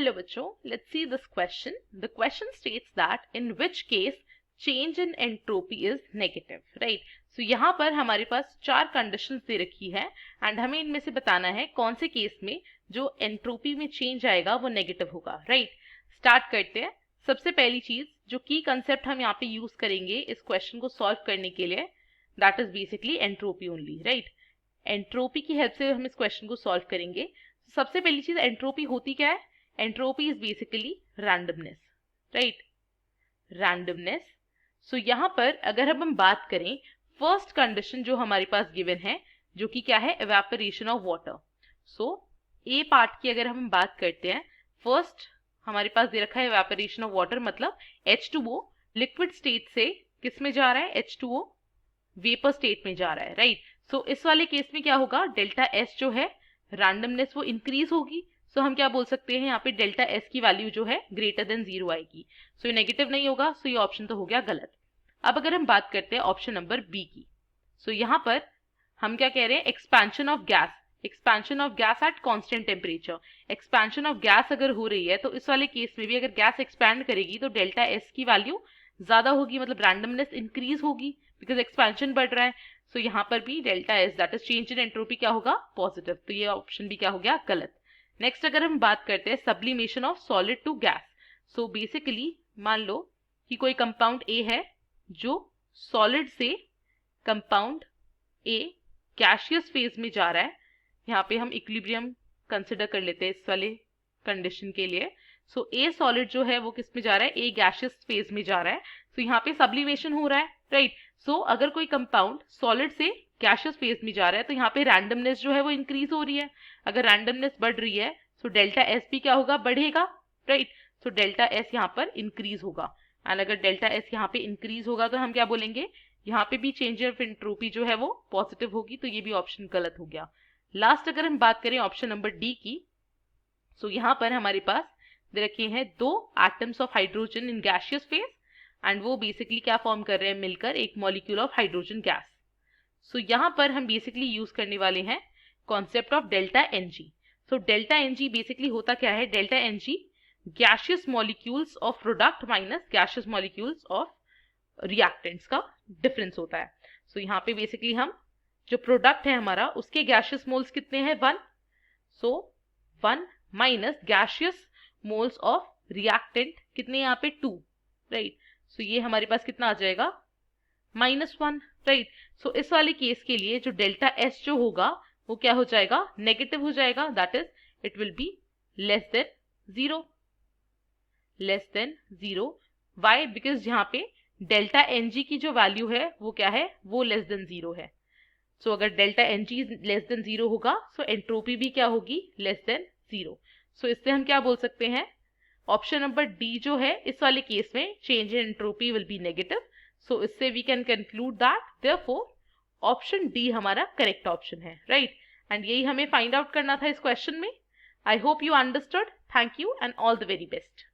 Hello बच्चों, let's see this question. The question states that in which case change in entropy is negative, right? So यहाँ पर हमारे पास चार conditions दे रखी है एंड हमें इनमें से बताना है कौन से केस में जो एंट्रोपी में चेंज आएगा वो नेगेटिव होगा, राइट? स्टार्ट करते हैं। सबसे पहली चीज जो की कंसेप्ट हम यहाँ पे यूज करेंगे इस क्वेश्चन को सॉल्व करने के लिए, that is basically entropy only, right? Entropy की हेल्प से हम इस क्वेश्चन को सॉल्व करेंगे। सबसे पहली चीज, एंट्रोपी होती क्या है? Entropy is basically randomness, right? Randomness. So यहाँ पर अगर हम बात करें फर्स्ट कंडीशन जो हमारे पास गिवन है, जो कि क्या है? evaporation of water. So A part की अगर हम बात करते हैं, फर्स्ट हमारे पास दे रखा है evaporation of water, मतलब H2O लिक्विड स्टेट से किस में जा रहा है? H2O वेपर स्टेट में जा रहा है, राइट? सो इस वाले केस में क्या होगा? डेल्टा एस जो है रैंडमनेस वो इंक्रीज होगी। सो हम क्या बोल सकते हैं यहाँ पे? डेल्टा एस की वैल्यू जो है ग्रेटर देन 0 आएगी। सो ये नेगेटिव नहीं होगा, सो ये ऑप्शन तो हो गया गलत। अब अगर हम बात करते हैं ऑप्शन नंबर बी की, सो यहाँ पर हम क्या कह रहे हैं? Expansion of gas, expansion of gas at constant temperature. Expansion of gas अगर हो रही है तो इस वाले केस में भी अगर गैस एक्सपैंड करेगी तो डेल्टा एस की वैल्यू ज्यादा होगी, मतलब रैंडमनेस इंक्रीज होगी बिकॉज एक्सपेंशन बढ़ रहा है। सो यहाँ पर भी delta S that is change in entropy क्या होगा? पॉजिटिव। तो ये ऑप्शन भी क्या हो गया? गलत। नेक्स्ट अगर हम बात करते हैं sublimation of solid to gas, so basically मान लो कि कोई कंपाउंड ए है जो सॉलिड से कंपाउंड ए गैसियस फेज में जा रहा है। यहाँ पे हम इक्विलिब्रियम कंसिडर कर लेते हैं इस वाले कंडीशन के लिए। सो ए सॉलिड जो है वो किस में जा रहा है? ए गैसियस फेज में जा रहा है। सो यहाँ पे सब्लिमेशन हो रहा है, राइट? सो अगर कोई कंपाउंड सॉलिड से गैसियस फेज में जा रहा है तो यहाँ पे रैंडमनेस जो है वो इंक्रीज हो रही है। अगर रैंडमनेस बढ़ रही है सो डेल्टा एस भी क्या होगा? बढ़ेगा, राइट? सो डेल्टा एस यहाँ पर इंक्रीज होगा एंड अगर डेल्टा एस यहाँ पे इंक्रीज होगा तो हम क्या बोलेंगे? यहाँ पे भी चेंज ऑफ एंट्रोपी जो है वो पॉजिटिव होगी। तो ये भी ऑप्शन गलत हो गया। लास्ट अगर हम बात करें ऑप्शन नंबर डी की, सो यहाँ पर हमारे पास दे रखे हैं दो atoms of hydrogen in gaseous phase and वो बेसिकली क्या फॉर्म कर रहे हैं? मिलकर एक molecule of hydrogen gas. So यहाँ पर हम बेसिकली यूज करने वाले हैं concept of delta n g. So delta n g basically होता क्या है? Delta n g gaseous molecules of product minus gaseous molecules of reactants का डिफरेंस होता है। सो यहाँ पे बेसिकली हम जो प्रोडक्ट है हमारा उसके गैसियस मोल्स कितने हैं? 1। सो 1 minus gaseous moles of reactant कितने यहाँ पे? 2, राइट? सो ये हमारे पास कितना आ जाएगा? -1, राइट? सो इस वाले केस के लिए जो डेल्टा एस जो होगा वो क्या हो जाएगा? नेगेटिव हो जाएगा, that is it will be less than 0, less than 0। Why? Because यहाँ पे डेल्टा एनजी की जो वैल्यू है वो क्या है? वो लेस देन 0 है। सो अगर डेल्टा एनजी लेस देन 0 होगा सो एंट्रोपी भी क्या होगी? Less than 0। सो इससे हम क्या बोल सकते हैं? ऑप्शन नंबर डी जो है इस वाले केस में change in entropy will be negative. So इससे we can conclude that therefore option D हमारा करेक्ट ऑप्शन है, राइट? एंड यही हमें फाइंड आउट करना था इस क्वेश्चन में। I hope you understood. Thank you and all the very best.